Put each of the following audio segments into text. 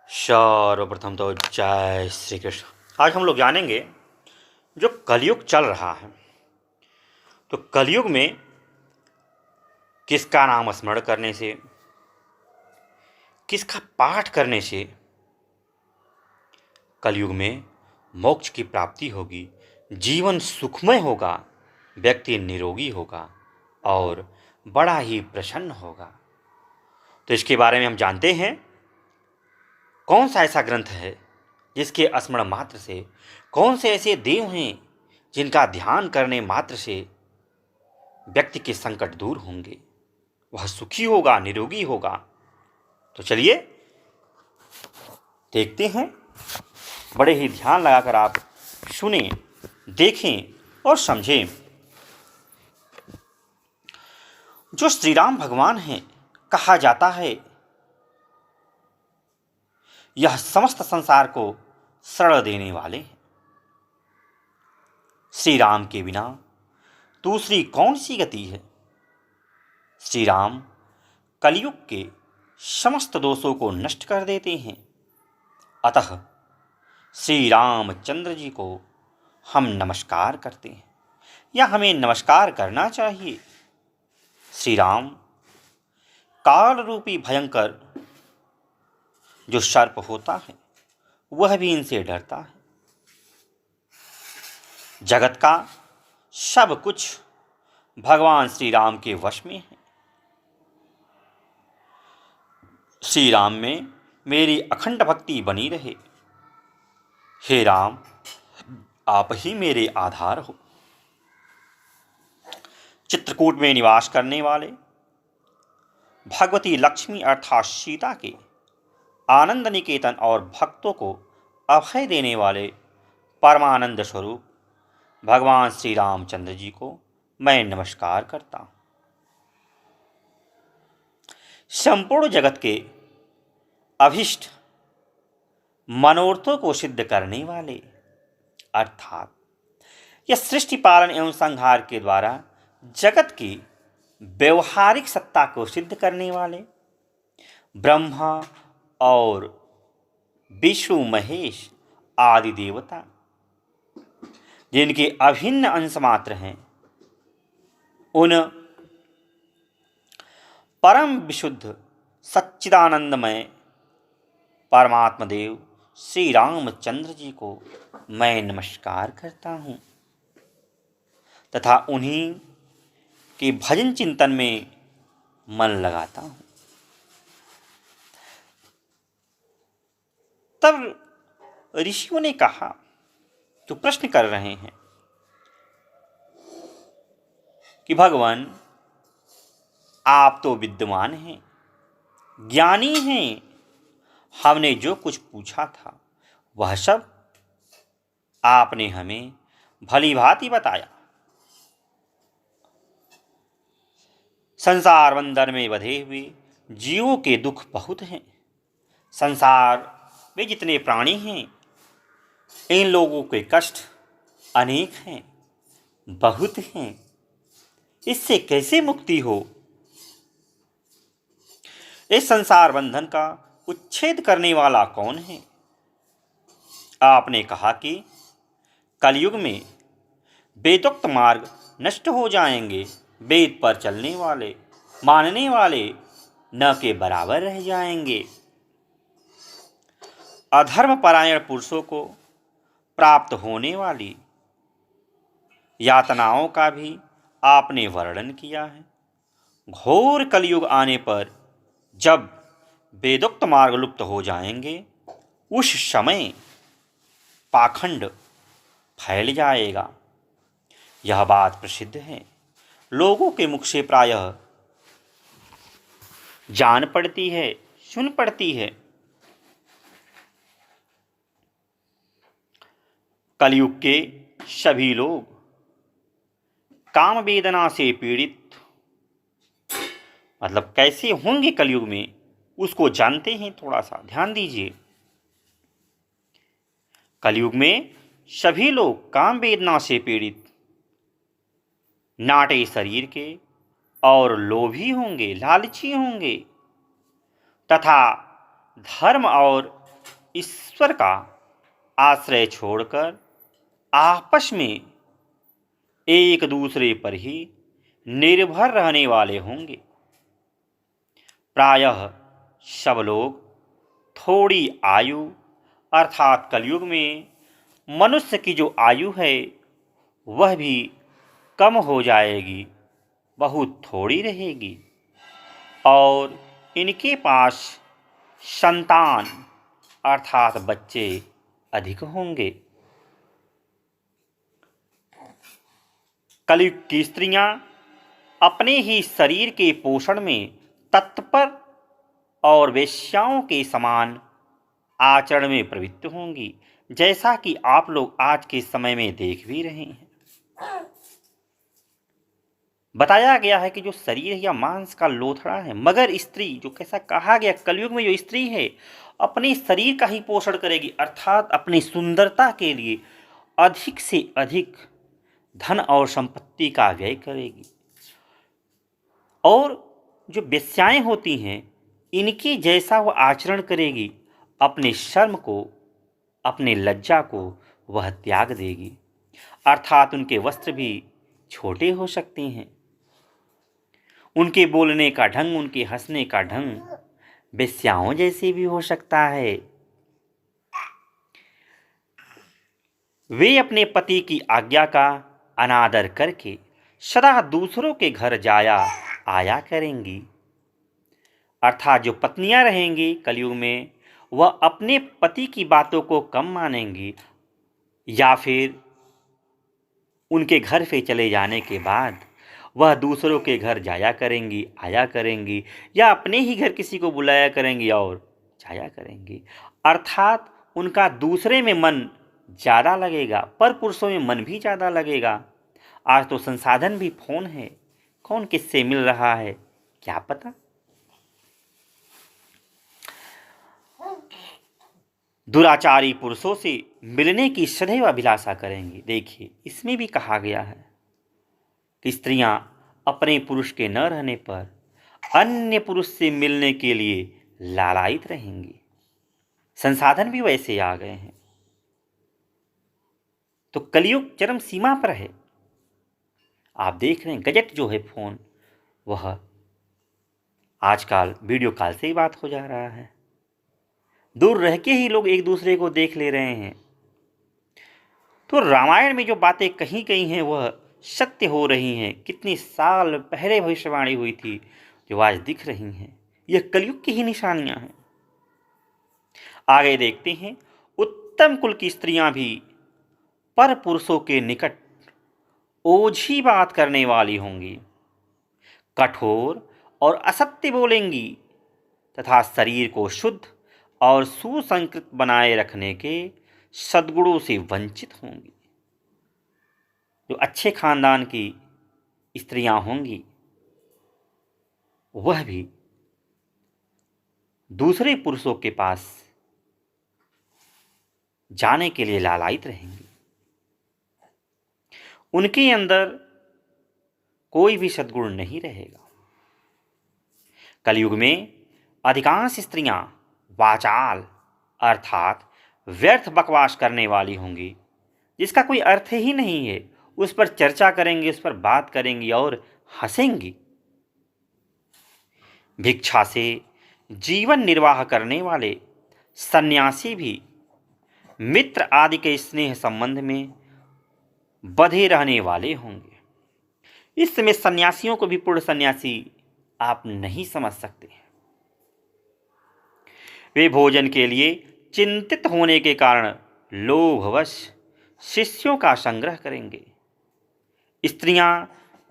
सर्वप्रथम तो जय श्री कृष्ण। आज हम लोग जानेंगे जो कलयुग चल रहा है, तो कलयुग में किसका नाम स्मरण करने से, किसका पाठ करने से कलयुग में मोक्ष की प्राप्ति होगी, जीवन सुखमय होगा, व्यक्ति निरोगी होगा और बड़ा ही प्रसन्न होगा। तो इसके बारे में हम जानते हैं। कौन सा ऐसा ग्रंथ है जिसके स्मरण मात्र से, कौन से ऐसे देव हैं जिनका ध्यान करने मात्र से व्यक्ति के संकट दूर होंगे, वह सुखी होगा, निरोगी होगा। तो चलिए देखते हैं। बड़े ही ध्यान लगाकर आप सुनें, देखें और समझें। जो श्री राम भगवान हैं, कहा जाता है यह समस्त संसार को शरण देने वाले हैं। श्री राम के बिना दूसरी कौन सी गति है। श्री राम कलयुग के समस्त दोषों को नष्ट कर देते हैं। अतः श्री रामचंद्र जी को हम नमस्कार करते हैं, या हमें नमस्कार करना चाहिए। श्री राम काल रूपी भयंकर जो सर्प होता है, वह भी इनसे डरता है। जगत का सब कुछ भगवान श्री राम के वश में है। श्री राम में मेरी अखंड भक्ति बनी रहे। हे राम, आप ही मेरे आधार हो। चित्रकूट में निवास करने वाले भगवती लक्ष्मी अर्थात सीता के आनंद निकेतन और भक्तों को अभय देने वाले परमानंद स्वरूप भगवान श्री रामचंद्र जी को मैं नमस्कार करता हूँ। संपूर्ण जगत के अभिष्ट मनोरथों को सिद्ध करने वाले अर्थात यह सृष्टि पालन एवं संहार के द्वारा जगत की व्यवहारिक सत्ता को सिद्ध करने वाले ब्रह्मा और विष्णु महेश आदि देवता, जिनके अभिन्न अंश मात्र हैं, उन परम विशुद्ध सच्चिदानंदमय परमात्मा देव श्री रामचंद्र जी को मैं नमस्कार करता हूँ तथा उन्हीं के भजन चिंतन में मन लगाता हूँ। तब ऋषियों ने कहा, तो प्रश्न कर रहे हैं कि भगवान आप तो विद्वान हैं, ज्ञानी हैं, हमने जो कुछ पूछा था वह सब आपने हमें भली भांति बताया। संसार बंधन में बंधे हुए जीवों के दुख बहुत हैं। संसार में जितने प्राणी हैं, इन लोगों के कष्ट अनेक हैं, बहुत हैं। इससे कैसे मुक्ति हो। इस संसार बंधन का उच्छेद करने वाला कौन है। आपने कहा कि कलयुग में वेदोक्त मार्ग नष्ट हो जाएंगे, वेद पर चलने वाले, मानने वाले न के बराबर रह जाएंगे। अधर्म परायण पुरुषों को प्राप्त होने वाली यातनाओं का भी आपने वर्णन किया है। घोर कलयुग आने पर जब वेदोक्त मार्ग लुप्त हो जाएंगे, उस समय पाखंड फैल जाएगा। यह बात प्रसिद्ध है, लोगों के मुख से प्रायः जान पड़ती है, सुन पड़ती है। कलयुग के सभी लोग काम वेदना से पीड़ित, मतलब कैसे होंगे कलयुग में, उसको जानते हैं। थोड़ा सा ध्यान दीजिए। कलयुग में सभी लोग काम वेदना से पीड़ित, नाटे शरीर के और लोभी होंगे, लालची होंगे तथा धर्म और ईश्वर का आश्रय छोड़कर आपस में एक दूसरे पर ही निर्भर रहने वाले होंगे। प्रायः सब लोग थोड़ी आयु अर्थात कलयुग में मनुष्य की जो आयु है वह भी कम हो जाएगी, बहुत थोड़ी रहेगी और इनके पास संतान अर्थात बच्चे अधिक होंगे। कलयुग की स्त्रियां अपने ही शरीर के पोषण में तत्पर और वेश्याओं के समान आचरण में प्रवृत्त होंगी, जैसा कि आप लोग आज के समय में देख भी रहे हैं। बताया गया है कि जो शरीर या मांस का लोथड़ा है, मगर स्त्री जो कैसा कहा गया, कलयुग में जो स्त्री है अपने शरीर का ही पोषण करेगी अर्थात अपनी सुंदरता के लिए अधिक से अधिक धन और संपत्ति का व्यय करेगी। और जो वेश्याएं होती हैं इनके जैसा वह आचरण करेगी, अपने शर्म को अपने लज्जा को वह त्याग देगी अर्थात उनके वस्त्र भी छोटे हो सकते हैं, उनके बोलने का ढंग उनके हंसने का ढंग वेश्याओं जैसे भी हो सकता है। वे अपने पति की आज्ञा का अनादर करके सदा दूसरों के घर जाया आया करेंगी अर्थात जो पत्नियां रहेंगी कलयुग में वह अपने पति की बातों को कम मानेंगी या फिर उनके घर से चले जाने के बाद वह दूसरों के घर जाया करेंगी आया करेंगी या अपने ही घर किसी को बुलाया करेंगी और जाया करेंगी अर्थात उनका दूसरे में मन ज़्यादा लगेगा, पर पुरुषों में मन भी ज़्यादा लगेगा। आज तो संसाधन भी फोन है, कौन किससे मिल रहा है क्या पता। दुराचारी पुरुषों से मिलने की सदैव अभिलाषा करेंगी। देखिए इसमें भी कहा गया है कि स्त्रियां अपने पुरुष के न रहने पर अन्य पुरुष से मिलने के लिए लालायित रहेंगी। संसाधन भी वैसे आ गए हैं तो कलयुग चरम सीमा पर है। आप देख रहे हैं गजट जो है फोन वह आजकल वीडियो कॉल से ही बात हो जा रहा है, दूर रह के ही लोग एक दूसरे को देख ले रहे हैं। तो रामायण में जो बातें कही गई हैं वह सत्य हो रही हैं, कितनी साल पहले भविष्यवाणी हुई थी जो आज दिख रही हैं। यह कलयुग की ही निशानियां हैं। आगे देखते हैं, उत्तम कुल की स्त्रियां भी पर पुरुषों के निकट ओझी बात करने वाली होंगी, कठोर और असत्य बोलेंगी तथा शरीर को शुद्ध और सुसंकृत बनाए रखने के सद्गुणों से वंचित होंगी। जो अच्छे खानदान की स्त्रियां होंगी वह भी दूसरे पुरुषों के पास जाने के लिए लालायित रहेंगी। उनके अंदर कोई भी सद्गुण नहीं रहेगा। कलयुग में अधिकांश स्त्रियां वाचाल अर्थात व्यर्थ बकवास करने वाली होंगी, जिसका कोई अर्थ ही नहीं है। उस पर चर्चा करेंगी, उस पर बात करेंगी और हंसेंगी। भिक्षा से जीवन निर्वाह करने वाले सन्यासी भी मित्र आदि के स्नेह संबंध में बधे रहने वाले होंगे। इस समय सन्यासियों को भी पूर्ण सन्यासी आप नहीं समझ सकते। वे भोजन के लिए चिंतित होने के कारण लोभवश शिष्यों का संग्रह करेंगे। स्त्रियां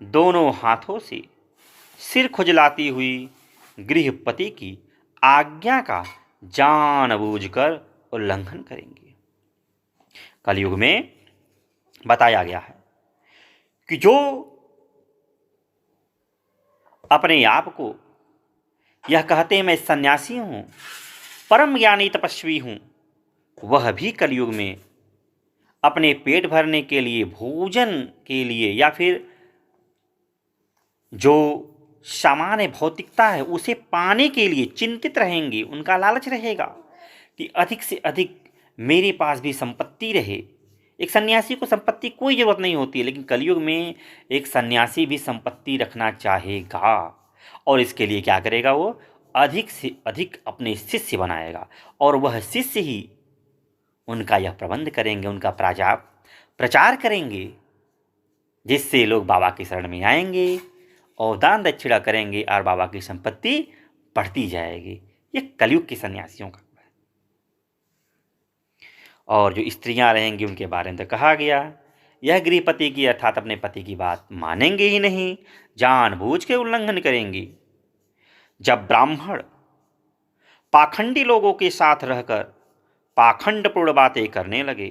दोनों हाथों से सिर खुजलाती हुई गृहपति की आज्ञा का जानबूझकर उल्लंघन करेंगे। कलयुग में बताया गया है कि जो अपने आप को यह कहते हैं मैं सन्यासी हूं, परम ज्ञानी तपस्वी हूं, वह भी कलयुग में अपने पेट भरने के लिए, भोजन के लिए या फिर जो सामान्य भौतिकता है उसे पाने के लिए चिंतित रहेंगे। उनका लालच रहेगा कि अधिक से अधिक मेरे पास भी संपत्ति रहे। एक सन्यासी को संपत्ति कोई ज़रूरत नहीं होती है, लेकिन कलयुग में एक सन्यासी भी संपत्ति रखना चाहेगा, और इसके लिए क्या करेगा? वो अधिक से अधिक अपने शिष्य बनाएगा, और वह शिष्य ही उनका यह प्रबंध करेंगे, उनका प्रचार करेंगे, जिससे लोग बाबा की शरण में आएंगे और दान दक्षिणा करेंगे और बाबा की संपत्ति बढ़ती जाएगी। ये कलयुग के सन्यासियों का है। और जो स्त्रियां रहेंगी उनके बारे में तो कहा गया, यह गृहपति की अर्थात अपने पति की बात मानेंगे ही नहीं, जानबूझ के उल्लंघन करेंगी। जब ब्राह्मण पाखंडी लोगों के साथ रहकर पाखंडपूर्ण बातें करने लगे,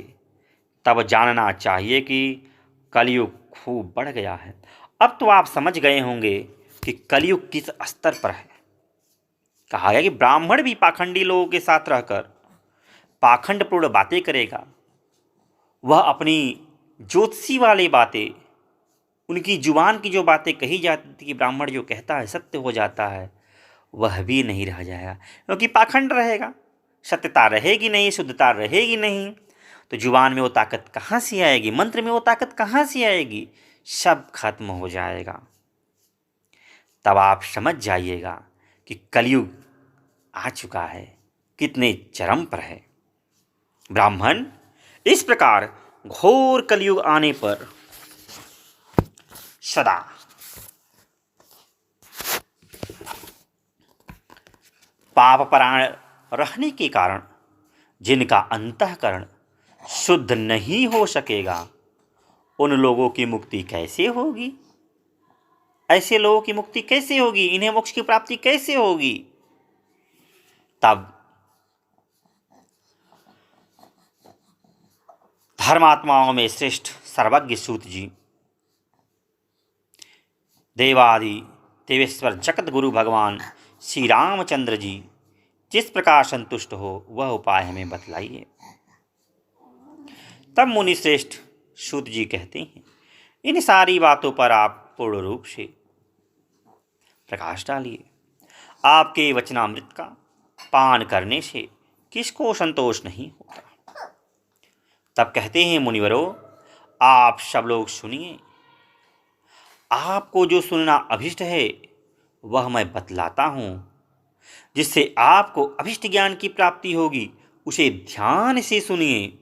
तब जानना चाहिए कि कलयुग खूब बढ़ गया है। अब तो आप समझ गए होंगे कि कलयुग किस स्तर पर है। कहा गया कि ब्राह्मण भी पाखंडी लोगों के साथ रहकर पाखंडपूर्ण बातें करेगा। वह अपनी ज्योतिषी वाली बातें, उनकी जुबान की जो बातें कही जाती थी कि ब्राह्मण जो कहता है सत्य हो जाता है, वह भी नहीं रह जाएगा, क्योंकि पाखंड रहेगा, सत्यता रहेगी नहीं, शुद्धता रहेगी नहीं, तो जुबान में वो ताकत कहाँ से आएगी, मंत्र में वो ताकत कहाँ से आएगी? सब खत्म हो जाएगा। तब आप समझ जाइएगा कि कलयुग आ चुका है, कितने चरम पर है। ब्राह्मण इस प्रकार घोर कलयुग आने पर सदा पापपरायण रहने के कारण जिनका अंतःकरण शुद्ध नहीं हो सकेगा, उन लोगों की मुक्ति कैसे होगी? ऐसे लोगों की मुक्ति कैसे होगी? इन्हें मोक्ष की प्राप्ति कैसे होगी? तब धर्मात्माओं में श्रेष्ठ सर्वज्ञ सूत जी, देवादि देवेश्वर जगत गुरु भगवान श्री रामचंद्र जी जिस प्रकार संतुष्ट हो, वह उपाय हमें बतलाइए। तब मुनि श्रेष्ठ सूत जी कहते हैं, इन सारी बातों पर आप पूर्ण रूप से प्रकाश डालिए। आपके वचनामृत का पान करने से किसको संतोष नहीं होता। तब कहते हैं, मुनिवरों, आप सब लोग सुनिए। आपको जो सुनना अभिष्ट है वह मैं बतलाता हूँ, जिससे आपको अभिष्ट ज्ञान की प्राप्ति होगी, उसे ध्यान से सुनिए।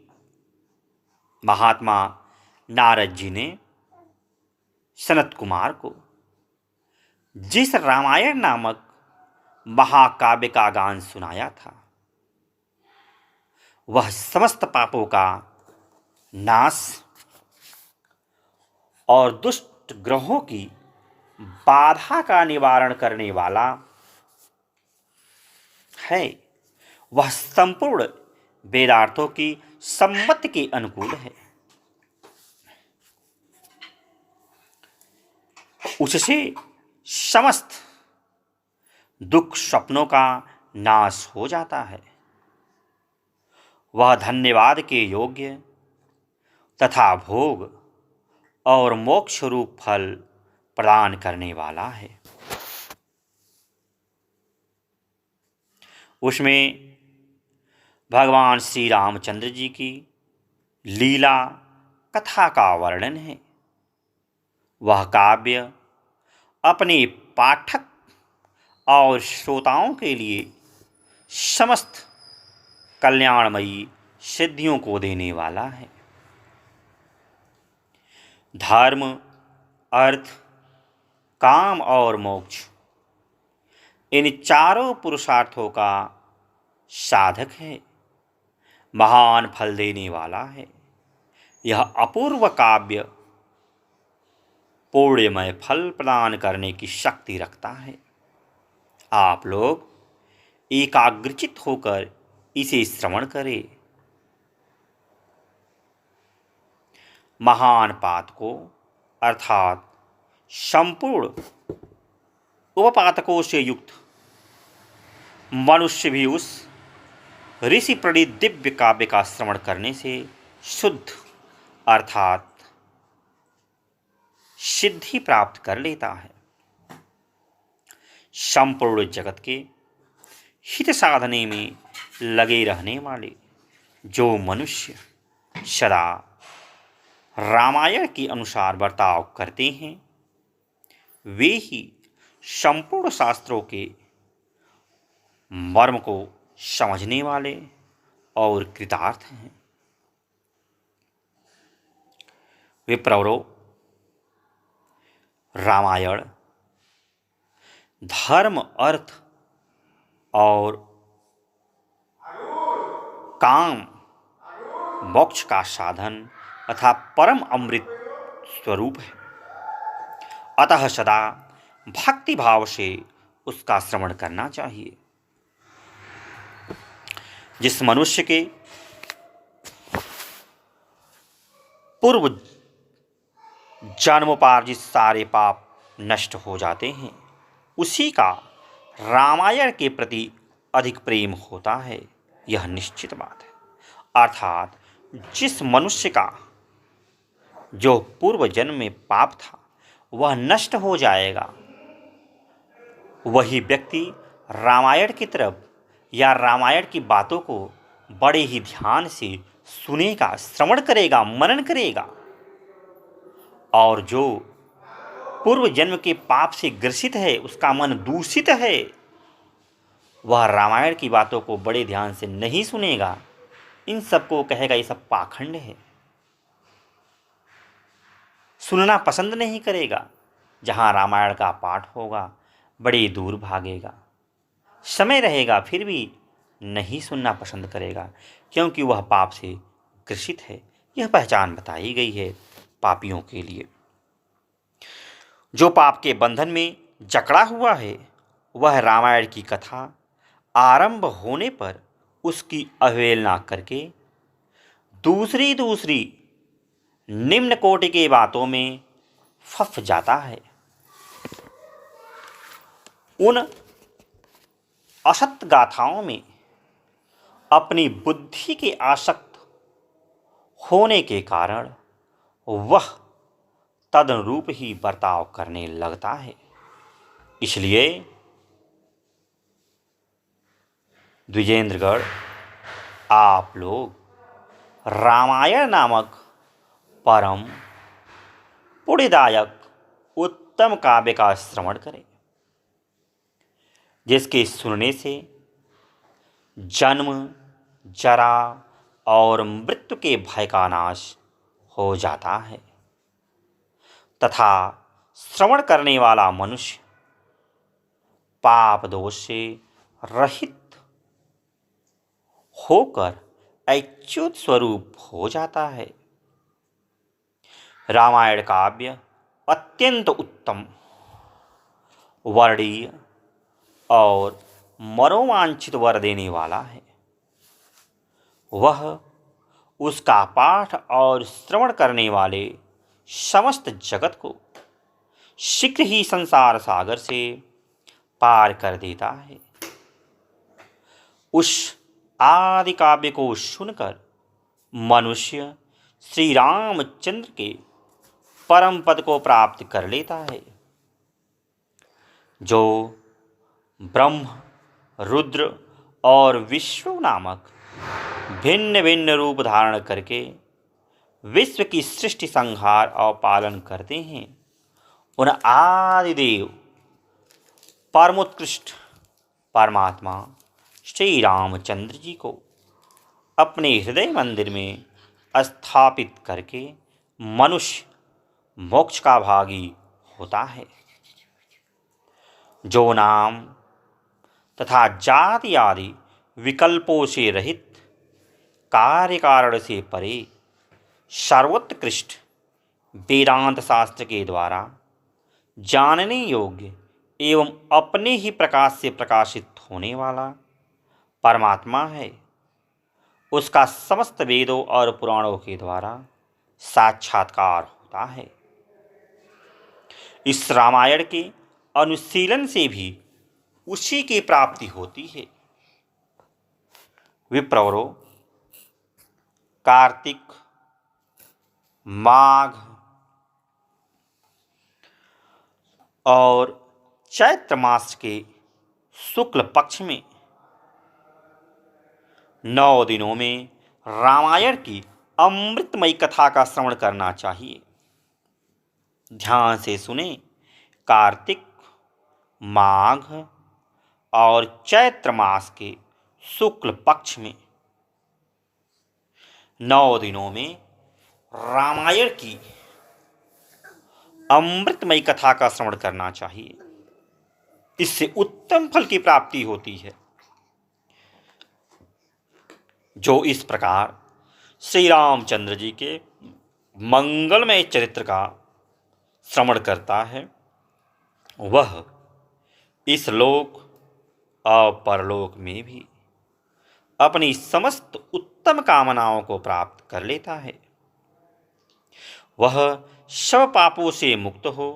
महात्मा नारद जी ने सनत कुमार को जिस रामायण नामक महाकाव्य का गान सुनाया था, वह समस्त पापों का नाश और दुष्ट ग्रहों की बाधा का निवारण करने वाला है। वह संपूर्ण वेदार्थों की सम्मति के अनुकूल है। उससे समस्त दुख स्वप्नों का नाश हो जाता है। वह धन्यवाद के योग्य तथा भोग और मोक्ष रूप फल प्रदान करने वाला है। उसमें भगवान श्री रामचंद्र जी की लीला कथा का वर्णन है। वह काव्य अपने पाठक और श्रोताओं के लिए समस्त कल्याणमयी सिद्धियों को देने वाला है। धर्म, अर्थ, काम और मोक्ष, इन चारों पुरुषार्थों का साधक है, महान फल देने वाला है। यह अपूर्व काव्य पुण्यमय फल प्रदान करने की शक्ति रखता है। आप लोग एकाग्रचित होकर इसे श्रवण करें। महान पातकों अर्थात संपूर्ण उपपातकों से युक्त मनुष्य भी उस ऋषि प्रणीत दिव्य काव्य का श्रवण करने से शुद्ध अर्थात सिद्धि प्राप्त कर लेता है। संपूर्ण जगत के हित साधने में लगे रहने वाले जो मनुष्य सदा रामायण के अनुसार बर्ताव करते हैं वे ही संपूर्ण शास्त्रों के मर्म को समझने वाले और कृतार्थ हैं। विप्रवरो, रामायण धर्म, अर्थ और काम मोक्ष का साधन तथा परम अमृत स्वरूप है। अतः सदा भक्ति भाव से उसका श्रवण करना चाहिए। जिस मनुष्य के पूर्व जन्मोपार्जित सारे पाप नष्ट हो जाते हैं उसी का रामायण के प्रति अधिक प्रेम होता है, यह निश्चित बात है। अर्थात जिस मनुष्य का जो पूर्व जन्म में पाप था वह नष्ट हो जाएगा, वही व्यक्ति रामायण की तरफ या रामायण की बातों को बड़े ही ध्यान से सुनेगा, श्रवण करेगा, मनन करेगा। और जो पूर्व जन्म के पाप से ग्रसित है, उसका मन दूषित है, वह रामायण की बातों को बड़े ध्यान से नहीं सुनेगा, इन सबको कहेगा ये सब पाखंड है, सुनना पसंद नहीं करेगा। जहाँ रामायण का पाठ होगा बड़े दूर भागेगा, समय रहेगा फिर भी नहीं सुनना पसंद करेगा, क्योंकि वह पाप से ग्रसित है। यह पहचान बताई गई है पापियों के लिए। जो पाप के बंधन में जकड़ा हुआ है वह रामायण की कथा आरंभ होने पर उसकी अवहेलना करके दूसरी दूसरी निम्न कोटि के बातों में फंस जाता है। उन असत गाथाओं में अपनी बुद्धि के आसक्त होने के कारण वह तदनुरूप ही बर्ताव करने लगता है। इसलिए द्विजेंद्रगढ़, आप लोग रामायण नामक परम पुण्यदायक उत्तम काव्य का श्रवण करें, जिसके सुनने से जन्म, जरा और मृत्यु के भय का नाश हो जाता है तथा श्रवण करने वाला मनुष्य पाप दोष से रहित होकर अच्युत स्वरूप हो जाता है। रामायण काव्य अत्यंत उत्तम, वर्णीय और मनोवांछित वर देने वाला है। वह उसका पाठ और श्रवण करने वाले समस्त जगत को शीघ्र ही संसार सागर से पार कर देता है। उस आदि काव्य को सुनकर मनुष्य श्री रामचंद्र के परम पद को प्राप्त कर लेता है, जो ब्रह्म, रुद्र और विष्णु नामक भिन्न भिन्न रूप धारण करके विश्व की सृष्टि, संहार और पालन करते हैं। उन आदिदेव परमोत्कृष्ट परमात्मा श्री रामचंद्र जी को अपने हृदय मंदिर में स्थापित करके मनुष्य मोक्ष का भागी होता है। जो नाम तथा जाति आदि विकल्पों से रहित, कार्य कारण से परे, सर्वोत्कृष्ट वेदांत शास्त्र के द्वारा जानने योग्य एवं अपने ही प्रकाश से प्रकाशित होने वाला परमात्मा है, उसका समस्त वेदों और पुराणों के द्वारा साक्षात्कार होता है। इस रामायण के अनुशीलन से भी उसी की प्राप्ति होती है। विप्रवरो, कार्तिक, माघ और चैत्र मास के शुक्ल पक्ष में 9 दिनों में रामायण की अमृतमयी कथा का श्रवण करना चाहिए। ध्यान से सुने। कार्तिक, माघ और चैत्र मास के शुक्ल पक्ष में 9 दिनों में रामायण की अमृतमयी कथा का श्रवण करना चाहिए। इससे उत्तम फल की प्राप्ति होती है। जो इस प्रकार श्री रामचंद्र जी के मंगलमय चरित्र का श्रवण करता है, वह इस लोक और परलोक में भी अपनी समस्त उत्तम कामनाओं को प्राप्त कर लेता है। वह सब पापों से मुक्त हो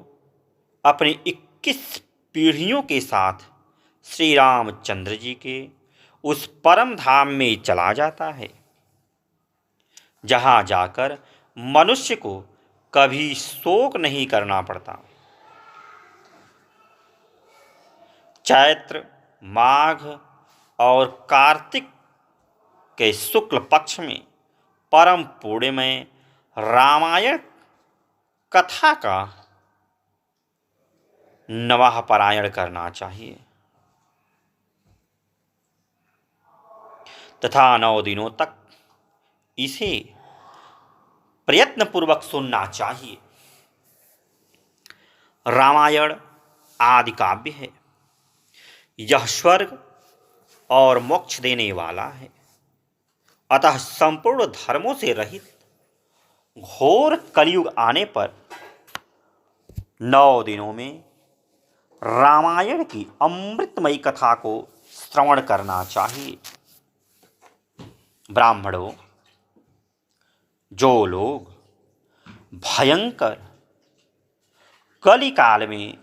अपनी 21 पीढ़ियों के साथ श्री रामचंद्र जी के उस परम धाम में चला जाता है, जहां जाकर मनुष्य को कभी शोक नहीं करना पड़ता। चैत्र, माघ और कार्तिक के शुक्ल पक्ष में परम पूर्णिमय रामायण कथा का नवाह पारायण करना चाहिए तथा 9 दिनों तक इसे प्रयत्नपूर्वक सुनना चाहिए। रामायण आदि काव्य है। यह स्वर्ग और मोक्ष देने वाला है। अतः संपूर्ण धर्मों से रहित घोर कलयुग आने पर 9 दिनों में रामायण की अमृतमयी कथा को श्रवण करना चाहिए। ब्राह्मणों, जो लोग भयंकर कलिकाल में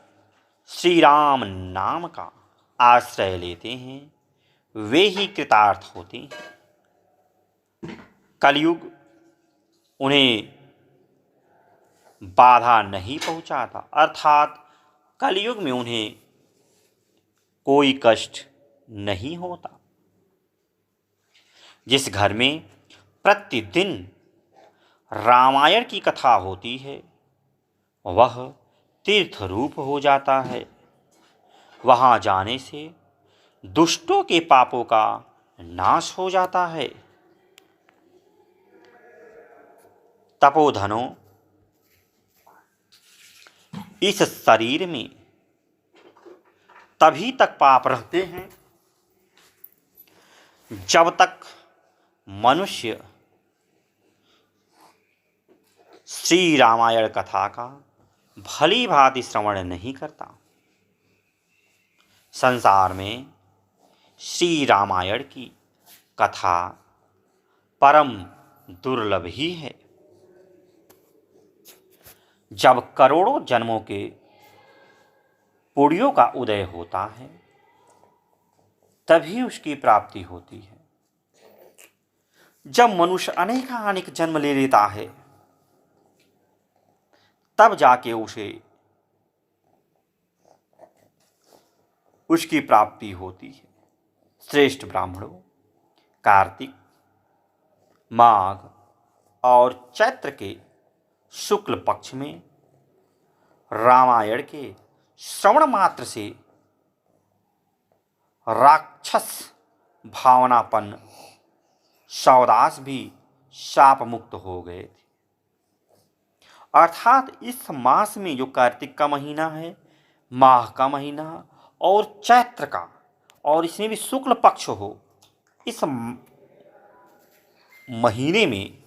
श्री राम नाम का आश्रय लेते हैं, वे ही कृतार्थ होते हैं। कलयुग उन्हें बाधा नहीं पहुंचाता, अर्थात कलयुग में उन्हें कोई कष्ट नहीं होता। जिस घर में प्रतिदिन रामायण की कथा होती है, वह तीर्थ रूप हो जाता है। वहां जाने से दुष्टों के पापों का नाश हो जाता है। तपोधनों, इस शरीर में तभी तक पाप रहते हैं जब तक मनुष्य श्री रामायण कथा का भली भांति श्रवण नहीं करता। संसार में श्री रामायण की कथा परम दुर्लभ ही है। जब करोड़ों जन्मों के पुण्यों का उदय होता है, तभी उसकी प्राप्ति होती है। जब मनुष्य अनेकानेक जन्म ले लेता है, तब जाके उसे उसकी प्राप्ति होती है। श्रेष्ठ ब्राह्मणों, कार्तिक, माघ और चैत्र के शुक्ल पक्ष में रामायण के श्रवण मात्र से राक्षस भावनापन्न सौदास भी शाप मुक्त हो गए थे। अर्थात इस मास में जो कार्तिक का महीना है, माघ का महीना और चैत्र का, और इसमें भी शुक्ल पक्ष हो, इस महीने में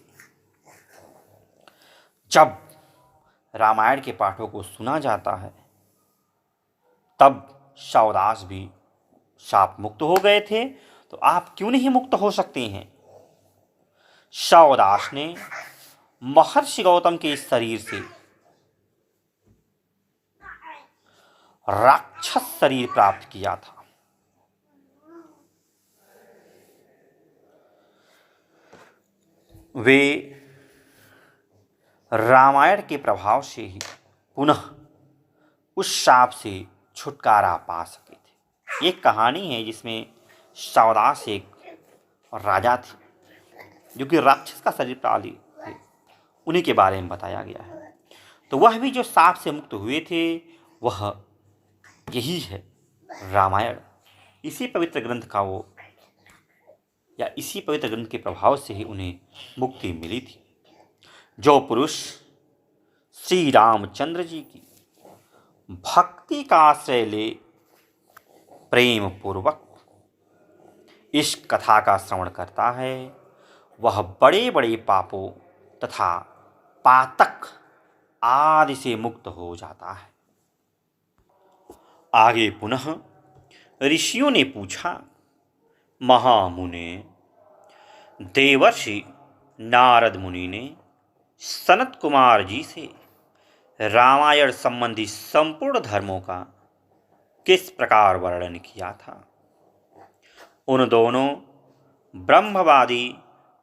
जब रामायण के पाठों को सुना जाता है, तब सौदास भी शाप मुक्त हो गए थे। तो आप क्यों नहीं मुक्त हो सकते हैं? सौदास ने महर्षि गौतम के इस शरीर से राक्षस शरीर प्राप्त किया था। वे रामायण के प्रभाव से ही पुनः उस शाप से छुटकारा पा सके थे। एक कहानी है जिसमें सौदास एक और राजा थे, जो कि राक्षस का शरीर पाली थे, उन्हीं के बारे में बताया गया है। तो वह भी जो साप से मुक्त हुए थे, वह यही है रामायण। इसी पवित्र ग्रंथ का वो, या इसी पवित्र ग्रंथ के प्रभाव से ही उन्हें मुक्ति मिली थी। जो पुरुष श्री रामचंद्र जी की भक्ति का आश्रय ले प्रेम पूर्वक इस कथा का श्रवण करता है, वह बड़े बड़े पापों तथा पातक आदि से मुक्त हो जाता है। आगे पुनः ऋषियों ने पूछा, महामुने, देवर्षि नारद मुनि ने सनत कुमार जी से रामायण संबंधी संपूर्ण धर्मों का किस प्रकार वर्णन किया था? उन दोनों ब्रह्मवादी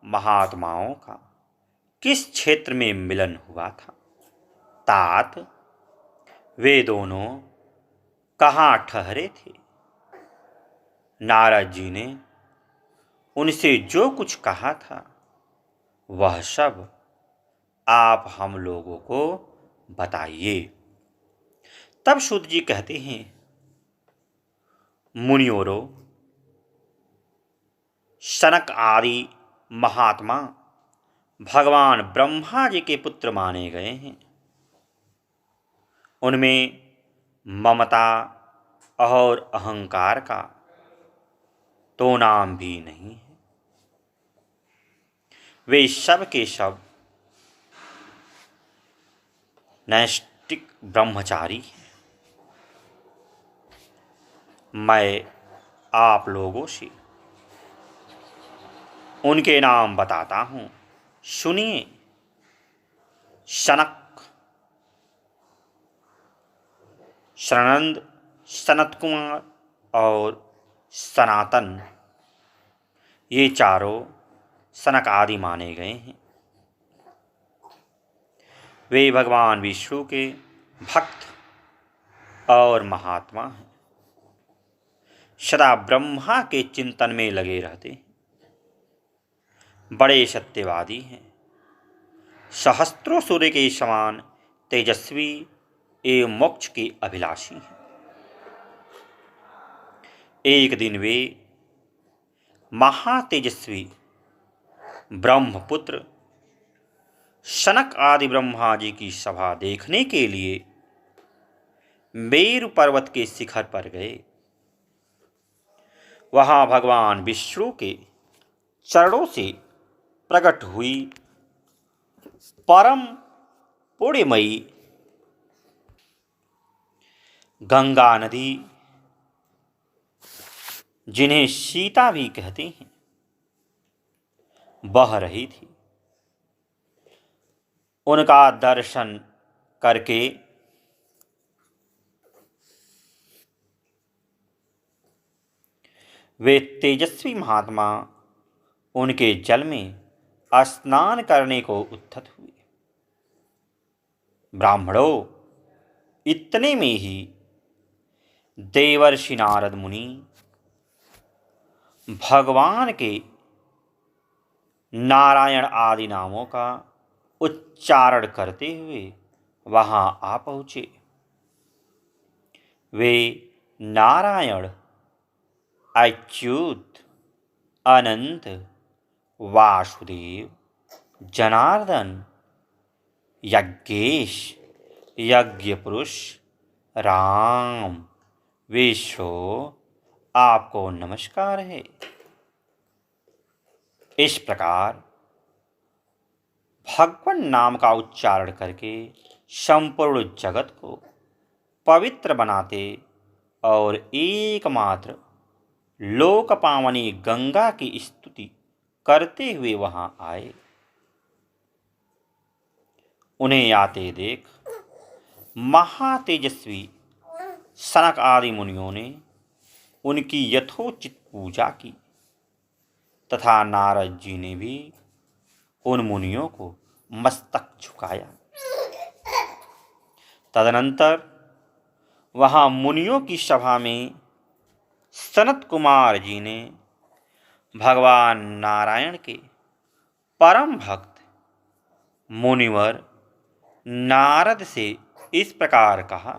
महात्माओं का किस क्षेत्र में मिलन हुआ था? तात, वे दोनों कहाँ ठहरे थे? नारद जी ने उनसे जो कुछ कहा था, वह सब आप हम लोगों को बताइए। तब सूत जी कहते हैं, मुनियोरो, सनक आदि महात्मा भगवान ब्रह्मा जी के पुत्र माने गए हैं। उनमें ममता और अहंकार का तो नाम भी नहीं है। वे सब के सब नैष्टिक ब्रह्मचारी हैं। मैं आप लोगों से उनके नाम बताता हूँ, सुनिए। सनक, सनंद, सनत कुमार और सनातन, ये चारों सनक आदि माने गए हैं। वे भगवान विष्णु के भक्त और महात्मा हैं। सदा ब्रह्मा के चिंतन में लगे रहते हैं। बड़े सत्यवादी हैं। सहस्त्रों सूर्य के समान तेजस्वी एवं मोक्ष के अभिलाषी हैं। एक दिन वे महातेजस्वी ब्रह्मपुत्र सनक आदि ब्रह्मा जी की सभा देखने के लिए मेरु पर्वत के शिखर पर गए। वहां भगवान विष्णु के चरणों से प्रकट हुई परम पुण्यमयी गंगा नदी, जिन्हें सीता भी कहते हैं, बह रही थी। उनका दर्शन करके वे तेजस्वी महात्मा उनके जल में स्नान करने को उद्यत हुए। ब्राह्मणों, इतने में ही देवर्षि नारद मुनि भगवान के नारायण आदि नामों का उच्चारण करते हुए वहां आ पहुँचे। वे नारायण, अच्युत, अनंत, वासुदेव, जनार्दन, यज्ञेश, यज्ञ पुरुष, राम, विष्णु, आपको नमस्कार है। इस प्रकार भगवान नाम का उच्चारण करके संपूर्ण जगत को पवित्र बनाते और एकमात्र लोक पावनी गंगा की स्तुति करते हुए वहां आए। उन्हें आते देख महातेजस्वी सनक आदि मुनियों ने उनकी यथोचित पूजा की तथा नारद जी ने भी उन मुनियों को मस्तक झुकाया। तदनंतर वहां मुनियों की सभा में सनत कुमार जी ने भगवान नारायण के परम भक्त मुनिवर नारद से इस प्रकार कहा।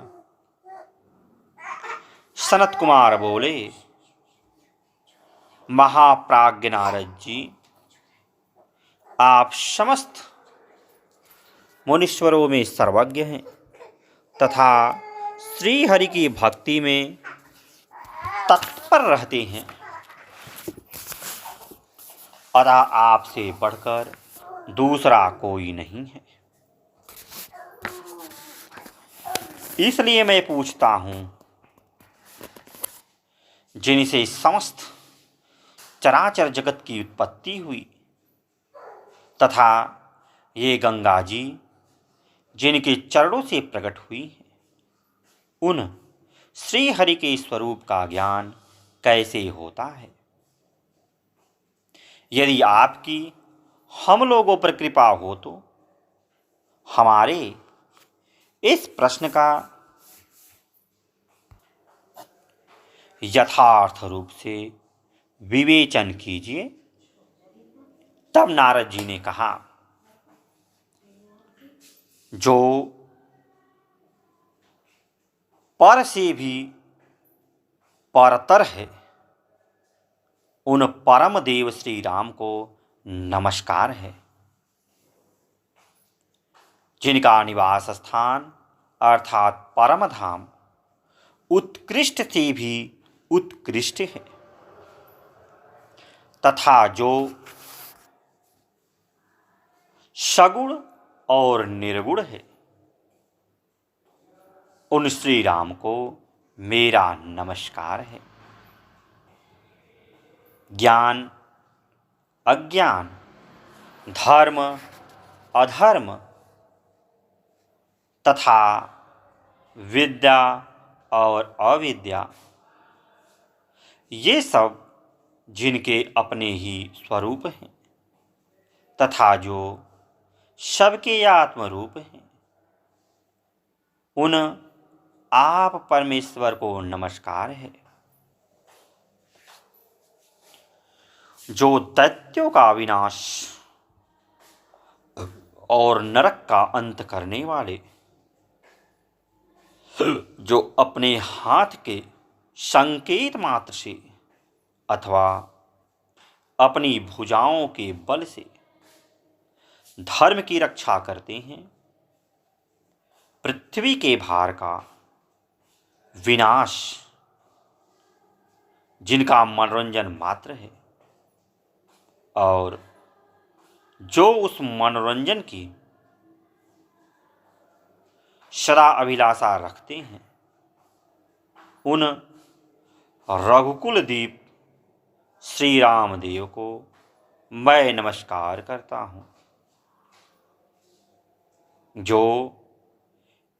सनत कुमार बोले, महाप्राज्ञ नारद जी, आप समस्त मुनीश्वरों में सर्वज्ञ हैं तथा श्री हरि की भक्ति में तत्पर रहते हैं, अतः आपसे बढ़कर दूसरा कोई नहीं है। इसलिए मैं पूछता हूं, जिनसे समस्त चराचर जगत की उत्पत्ति हुई तथा ये गंगा जी जिनके चरणों से प्रकट हुई है, उन श्री हरि के स्वरूप का ज्ञान कैसे होता है? यदि आपकी हम लोगों पर कृपा हो तो हमारे इस प्रश्न का यथार्थ रूप से विवेचन कीजिए। तब नारद जी ने कहा, जो पर से भी परतर है, उन परम देव श्री राम को नमस्कार है, जिनका निवास स्थान अर्थात परम धाम उत्कृष्ट से भी उत्कृष्ट है तथा जो सगुण और निर्गुण है, उन श्री राम को मेरा नमस्कार है। ज्ञान अज्ञान, धर्म अधर्म तथा विद्या और अविद्या, ये सब जिनके अपने ही स्वरूप हैं तथा जो सबके आत्मरूप हैं, उन आप परमेश्वर को नमस्कार है, जो दैत्यों का विनाश और नरक का अंत करने वाले, जो अपने हाथ के संकेत मात्र से अथवा अपनी भुजाओं के बल से धर्म की रक्षा करते हैं, पृथ्वी के भार का विनाश, जिनका मनोरंजन मात्र है और जो उस मनोरंजन की सदा अभिलाषा रखते हैं, उन रघुकुल दीप श्री राम देव को मैं नमस्कार करता हूँ, जो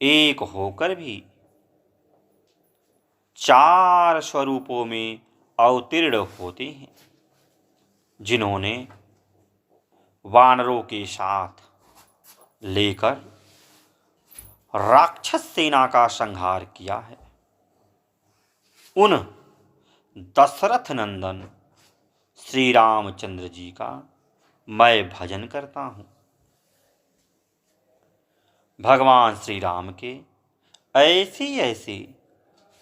एक होकर भी चार स्वरूपों में अवतीर्ण होते हैं, जिन्होंने वानरों के साथ लेकर राक्षस सेना का संहार किया है, उन दशरथ नंदन श्री रामचंद्र जी का मैं भजन करता हूँ। भगवान श्री राम के ऐसे ऐसे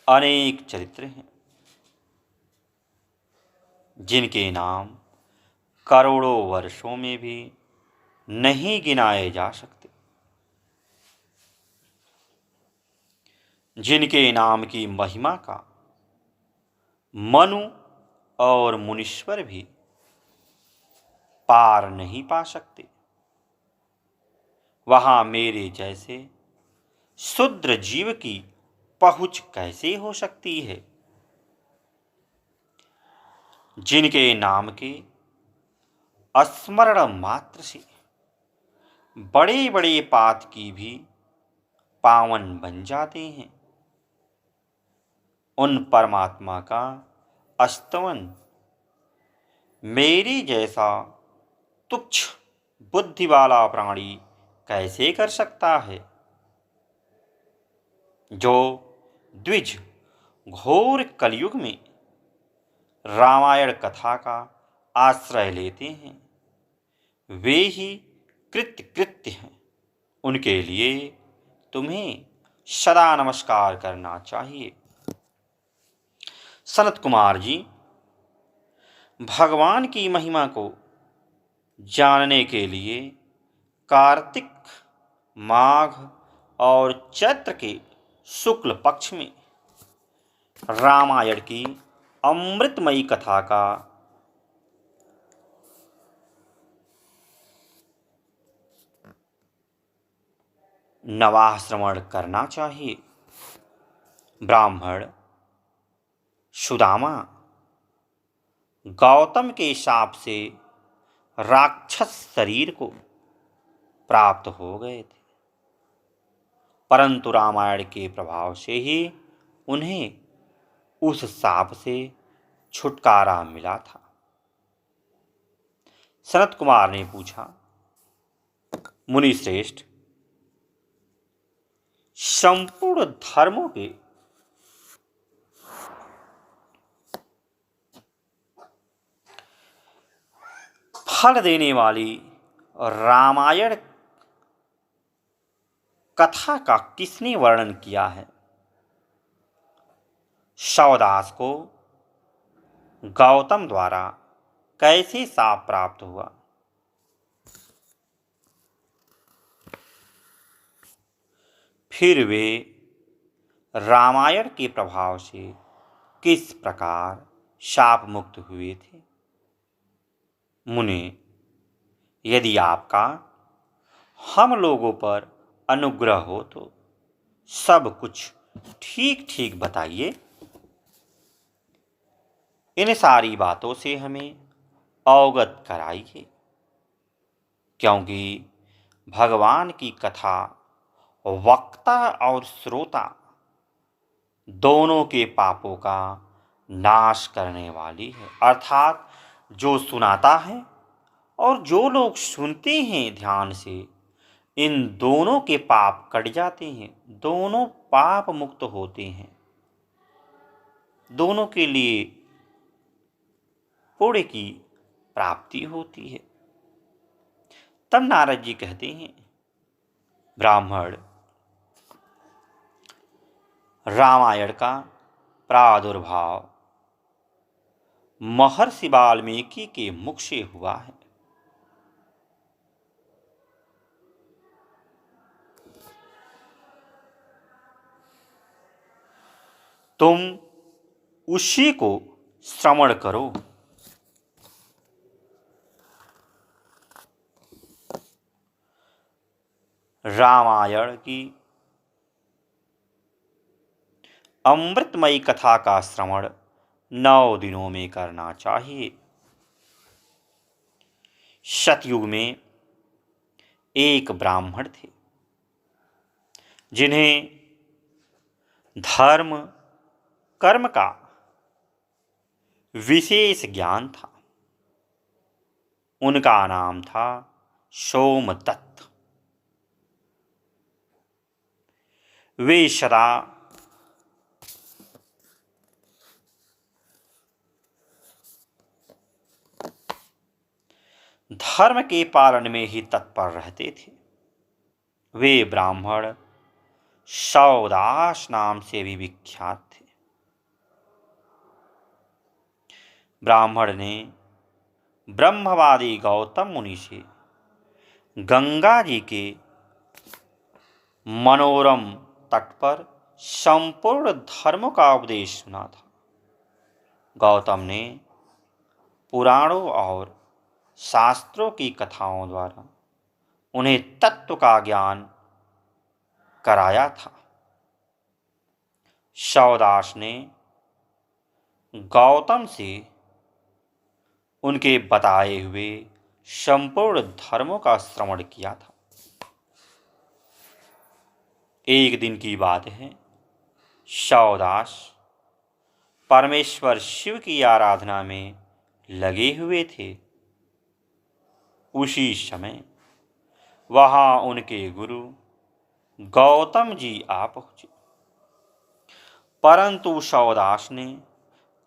अनेक चरित्र हैं, जिनके नाम करोड़ों वर्षों में भी नहीं गिनाए जा सकते, जिनके नाम की महिमा का मनु और मुनीश्वर भी पार नहीं पा सकते, वहां मेरे जैसे शूद्र जीव की पहुंच कैसे हो सकती है? जिनके नाम के स्मरण मात्र से बड़े बड़े पात की भी पावन बन जाते हैं, उन परमात्मा का स्तवन मेरे जैसा तुच्छ बुद्धि वाला प्राणी कैसे कर सकता है? जो द्विज घोर कलयुग में रामायण कथा का आश्रय लेते हैं वे ही कृत्य हैं। उनके लिए तुम्हें सदा नमस्कार करना चाहिए। सनत कुमार जी, भगवान की महिमा को जानने के लिए कार्तिक, माघ और चैत्र के शुक्ल पक्ष में रामायण की अमृतमयी कथा का नवाह श्रवण करना चाहिए। ब्राह्मण सुदामा गौतम के शाप से राक्षस शरीर को प्राप्त हो गए थे, परंतु रामायण के प्रभाव से ही उन्हें उस शाप से छुटकारा मिला था। सनत कुमार ने पूछा, मुनि श्रेष्ठ, संपूर्ण धर्मों के फल देने वाली रामायण कथा का किसने वर्णन किया है? शवदास को गौतम द्वारा कैसे शाप प्राप्त हुआ? फिर वे रामायण के प्रभाव से किस प्रकार शाप मुक्त हुए थे? मुने, यदि आपका हम लोगों पर अनुग्रह हो तो सब कुछ ठीक ठीक बताइए। इन सारी बातों से हमें अवगत कराइए, क्योंकि भगवान की कथा वक्ता और श्रोता दोनों के पापों का नाश करने वाली है। अर्थात जो सुनाता है और जो लोग सुनते हैं ध्यान से, इन दोनों के पाप कट जाते हैं, दोनों पाप मुक्त होते हैं, दोनों के लिए पुण्य की प्राप्ति होती है। तब नारद जी कहते हैं, ब्राह्मण, रामायण का प्रादुर्भाव महर्षि वाल्मीकि के मुख से हुआ है। तुम उसी को श्रवण करो। रामायण की अमृतमयी कथा का श्रवण 9 दिनों में करना चाहिए। सतयुग में एक ब्राह्मण थे जिन्हें धर्म कर्म का विशेष ज्ञान था। उनका नाम था सोमदत्त। वे सदा धर्म के पालन में ही तत्पर रहते थे। वे ब्राह्मण सौदास नाम से भी विख्यात थे। ब्राह्मण ने ब्रह्मवादी गौतम मुनि से गंगा जी के मनोरम तट पर संपूर्ण धर्म का उपदेश सुना था। गौतम ने पुराणों और शास्त्रों की कथाओं द्वारा उन्हें तत्व का ज्ञान कराया था। सौदास ने गौतम से उनके बताए हुए संपूर्ण धर्मों का श्रवण किया था। एक दिन की बात है, सौदास परमेश्वर शिव की आराधना में लगे हुए थे। उसी समय वहां उनके गुरु गौतम जी आ पहुंचे, परंतु सौदास ने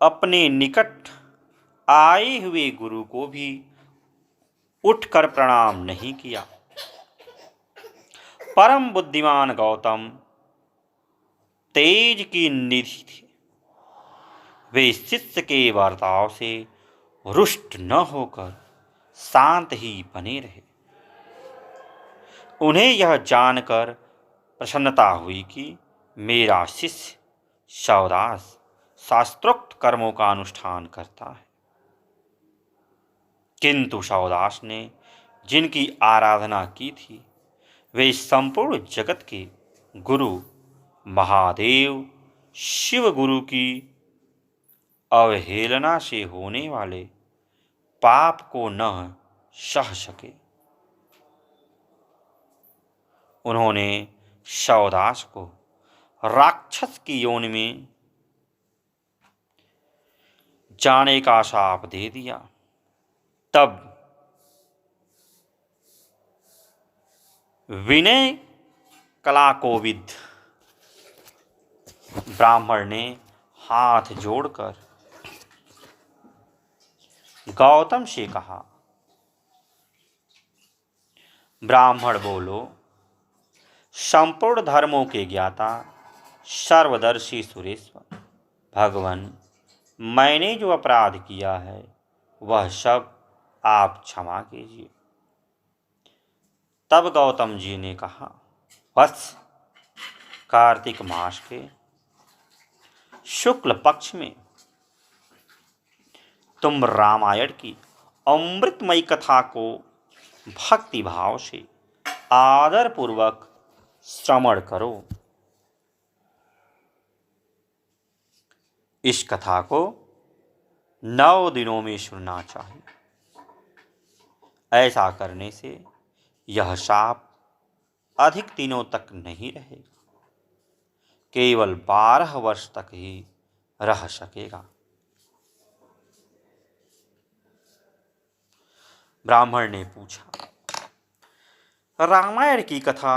अपने निकट आए हुए गुरु को भी उठकर प्रणाम नहीं किया। परम बुद्धिमान गौतम तेज की निधि थे। वे शिष्य के बर्ताव से रुष्ट न होकर शांत ही बने रहे। उन्हें यह जानकर प्रसन्नता हुई कि मेरा शिष्य शौदास शास्त्रोक्त कर्मों का अनुष्ठान करता है। किंतु शौदास ने जिनकी आराधना की थी वे संपूर्ण जगत के गुरु महादेव शिव गुरु की अवहेलना से होने वाले पाप को न सह सके। उन्होंने शौदास को राक्षस की योनि में जाने का शाप दे दिया। तब विनय कलाकोविद ब्राह्मण ने हाथ जोड़कर गौतम से कहा, ब्राह्मण बोलो, संपूर्ण धर्मों के ज्ञाता सर्वदर्शी सुरेश्वर भगवान, मैंने जो अपराध किया है वह सब आप क्षमा कीजिए। तब गौतम जी ने कहा, वत्स, कार्तिक मास के शुक्ल पक्ष में तुम रामायण की अमृतमयी कथा को भक्ति भाव से आदर पूर्वक श्रवण करो। इस कथा को 9 दिनों में सुनना चाहिए। ऐसा करने से यह शाप अधिक दिनों तक नहीं रहेगा, केवल 12 वर्ष तक ही रह सकेगा। ब्राह्मण ने पूछा, रामायण की कथा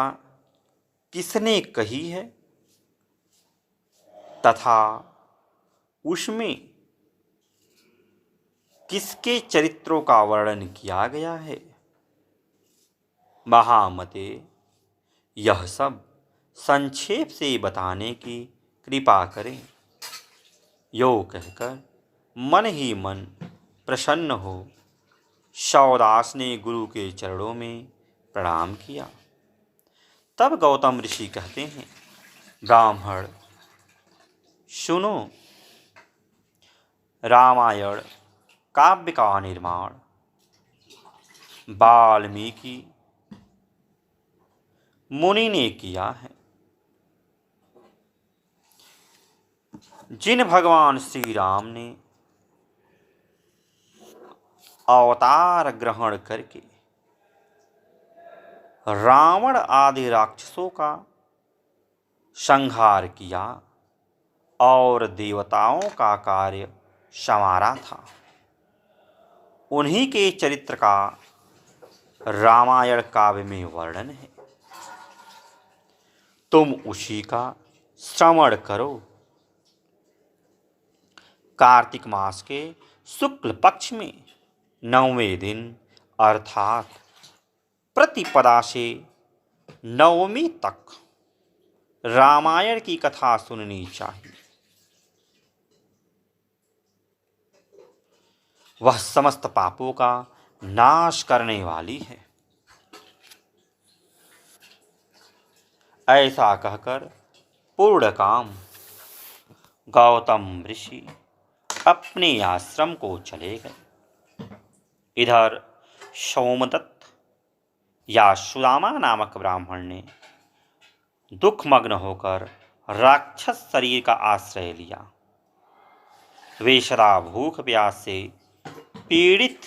किसने कही है तथा उसमें किसके चरित्रों का वर्णन किया गया है? महामते, यह सब संक्षेप से बताने की कृपा करें। यो कहकर मन ही मन प्रसन्न हो शौदास ने गुरु के चरणों में प्रणाम किया। तब गौतम ऋषि कहते हैं, ब्राह्मण सुनो, रामायण काव्य का निर्माण वाल्मीकि मुनि ने किया है। जिन भगवान श्री राम ने अवतार ग्रहण करके रावण आदि राक्षसों का संहार किया और देवताओं का कार्य संवारा था, उन्हीं के चरित्र का रामायण काव्य में वर्णन है। तुम उसी का श्रवण करो। कार्तिक मास के शुक्ल पक्ष में 9वें दिन अर्थात प्रतिपदा से नवमी तक रामायण की कथा सुननी चाहिए। वह समस्त पापों का नाश करने वाली है। ऐसा कहकर पूर्ण काम गौतम ऋषि अपने आश्रम को चले गए। इधर सोमदत्त या सुदामा नामक ब्राह्मण ने दुखमग्न होकर राक्षस शरीर का आश्रय लिया। वे सदा भूख प्यास से पीड़ित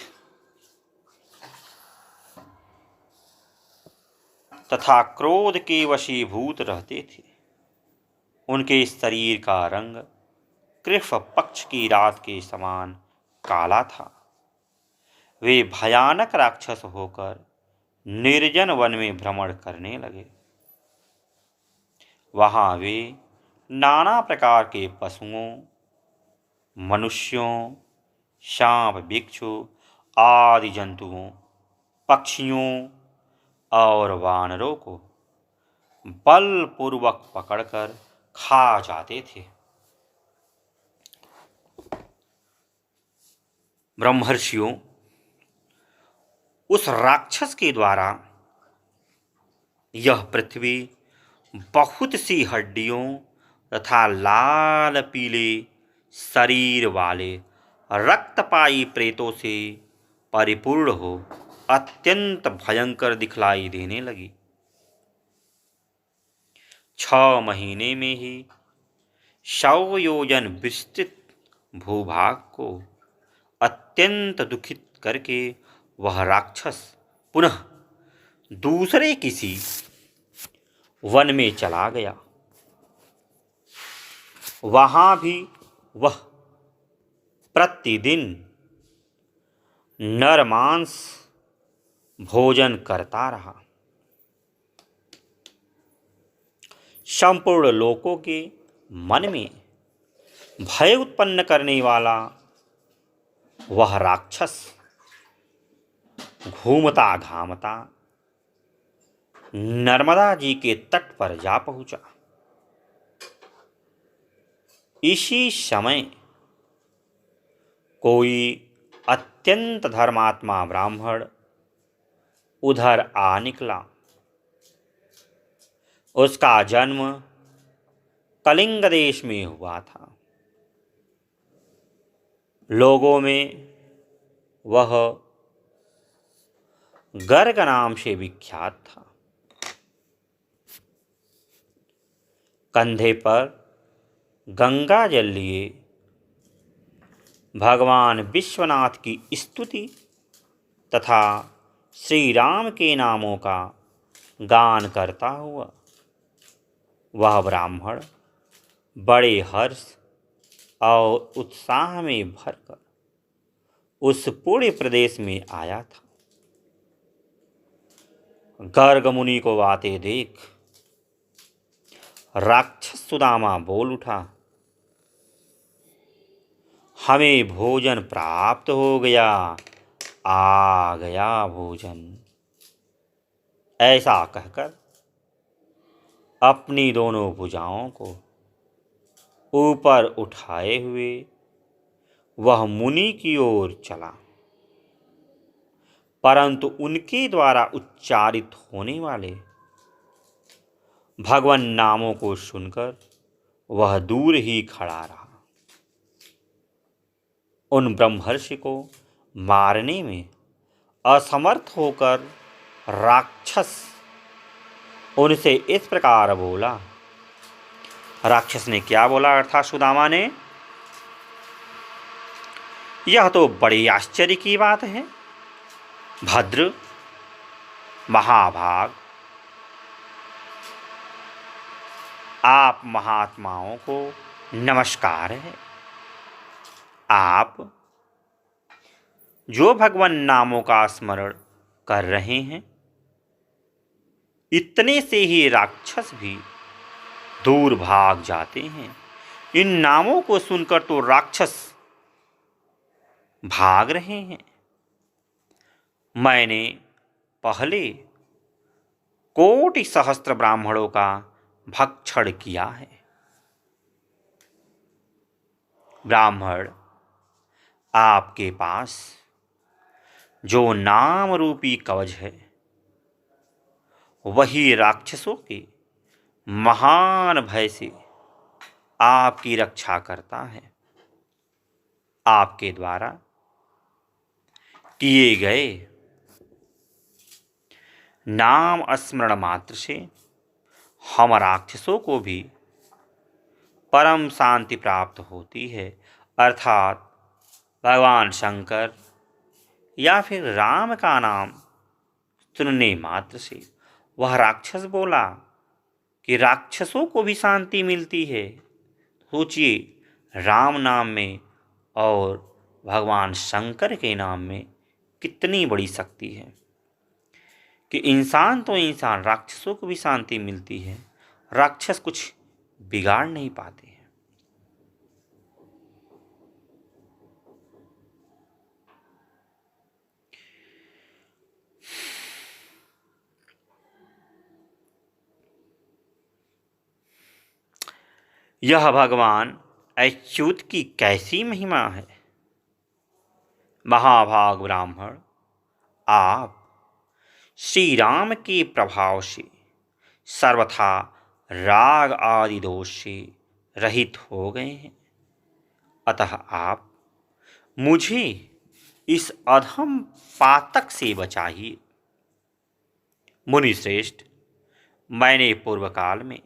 तथा क्रोध के वशीभूत रहते थे। उनके शरीर का रंग कृष्ण पक्ष की रात के समान काला था। वे भयानक राक्षस होकर निर्जन वन में भ्रमण करने लगे। वहां वे नाना प्रकार के पशुओं, मनुष्यों, सांप, बिच्छू आदि जंतुओं, पक्षियों और वानरों को बलपूर्वक पकड़कर खा जाते थे। ब्रह्मर्षियों, उस राक्षस के द्वारा यह पृथ्वी बहुत सी हड्डियों तथा लाल पीले शरीर वाले रक्तपाई प्रेतों से परिपूर्ण हो अत्यंत भयंकर दिखलाई देने लगी। 6 महीने में ही 100 योजन विस्तृत भूभाग को अत्यंत दुखित करके वह राक्षस पुनः दूसरे किसी वन में चला गया। वहां भी वह प्रतिदिन नरमांस भोजन करता रहा। संपूर्ण लोकों के मन में भय उत्पन्न करने वाला वह राक्षस घूमता घामता नर्मदा जी के तट पर जा पहुंचा। इसी समय कोई अत्यंत धर्मात्मा ब्राह्मण उधर आ निकला। उसका जन्म कलिंग देश में हुआ था। लोगों में वह गर्ग नाम से विख्यात था। कंधे पर गंगा जल लिए भगवान विश्वनाथ की स्तुति तथा श्री राम के नामों का गान करता हुआ वह ब्राह्मण बड़े हर्ष और उत्साह में भरकर उस पूरे प्रदेश में आया था। गर्ग मुनि को आते देख राक्षस सुदामा बोल उठा, हमें भोजन प्राप्त हो गया, आ गया भोजन। ऐसा कहकर अपनी दोनों भुजाओं को ऊपर उठाए हुए वह मुनि की ओर चला, परंतु उनके द्वारा उच्चारित होने वाले भगवान नामों को सुनकर वह दूर ही खड़ा रहा। उन ब्रह्मर्षि को मारने में असमर्थ होकर राक्षस उनसे इस प्रकार बोला। राक्षस ने क्या बोला अर्थात सुदामा ने, यह तो बड़ी आश्चर्य की बात है। भद्र, महाभाग, आप महात्माओं को नमस्कार है। आप जो भगवान नामों का स्मरण कर रहे हैं, इतने से ही राक्षस भी दूर भाग जाते हैं। इन नामों को सुनकर तो राक्षस भाग रहे हैं। मैंने पहले कोटि सहस्त्र ब्राह्मणों का भक्षण किया है। ब्राह्मण, आपके पास जो नाम रूपी कवच है वही राक्षसों के महान भय से आपकी रक्षा करता है। आपके द्वारा किए गए नाम स्मरण मात्र से हम राक्षसों को भी परम शांति प्राप्त होती है। अर्थात भगवान शंकर या फिर राम का नाम सुनने मात्र से वह राक्षस बोला कि राक्षसों को भी शांति मिलती है। सोचिए, राम नाम में और भगवान शंकर के नाम में कितनी बड़ी शक्ति है कि इंसान तो इंसान, राक्षसों को भी शांति मिलती है। राक्षस कुछ बिगाड़ नहीं पाते हैं। यह भगवान अच्युत की कैसी महिमा है। महाभाग ब्राह्मण, आप श्री राम के प्रभाव से सर्वथा राग आदि दोष से रहित हो गए हैं। अतः आप मुझे इस अधम पातक से बचाइए। मुनिश्रेष्ठ, मैंने पूर्व काल में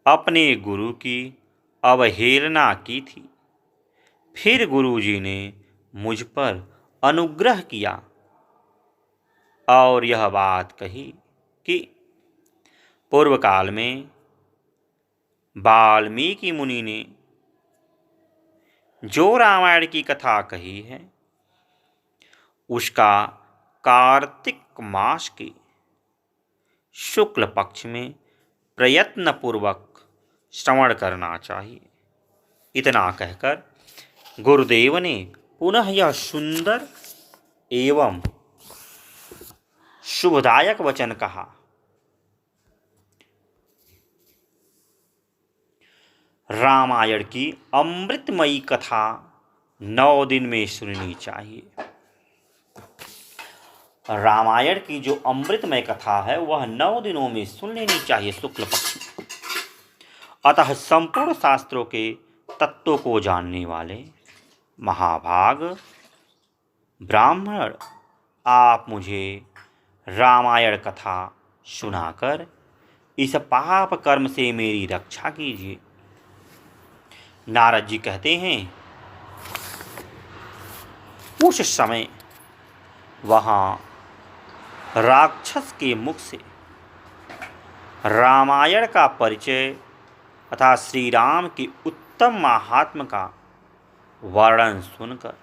अपने गुरु की अवहेलना की थी। फिर गुरुजी ने मुझ पर अनुग्रह किया और यह बात कही कि पूर्व काल में वाल्मीकि मुनि ने जो रामायण की कथा कही है उसका कार्तिक मास के शुक्ल पक्ष में प्रयत्नपूर्वक श्रवण करना चाहिए। इतना कहकर गुरुदेव ने पुनः यह सुंदर एवं शुभदायक वचन कहा। रामायण की अमृतमयी कथा 9 दिन में सुननी चाहिए। रामायण की जो अमृतमय कथा है वह 9 दिनों में सुन लेनी चाहिए, शुक्ल पक्ष में। अतः संपूर्ण शास्त्रों के तत्वों को जानने वाले महाभाग ब्राह्मण, आप मुझे रामायण कथा सुनाकर इस पाप कर्म से मेरी रक्षा कीजिए। नारद जी कहते हैं, उस समय वहाँ राक्षस के मुख से रामायण का परिचय तथा श्री राम के उत्तम महात्म का वर्णन सुनकर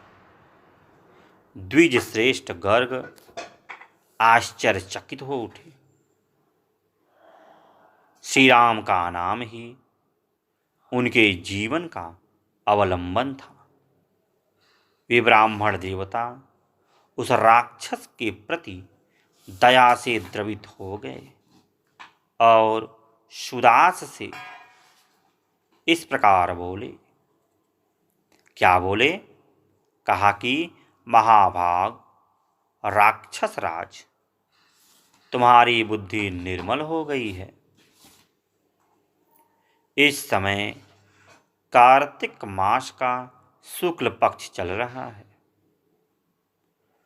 द्विज श्रेष्ठ गर्ग आश्चर्यचकित हो उठे। श्री राम का नाम ही उनके जीवन का अवलंबन था। वे ब्राह्मण देवता उस राक्षस के प्रति दया से द्रवित हो गए और सुदास से इस प्रकार बोले। क्या बोले? कहा कि महाभाग राक्षस राज, तुम्हारी बुद्धि निर्मल हो गई है। इस समय कार्तिक मास का शुक्ल पक्ष चल रहा है।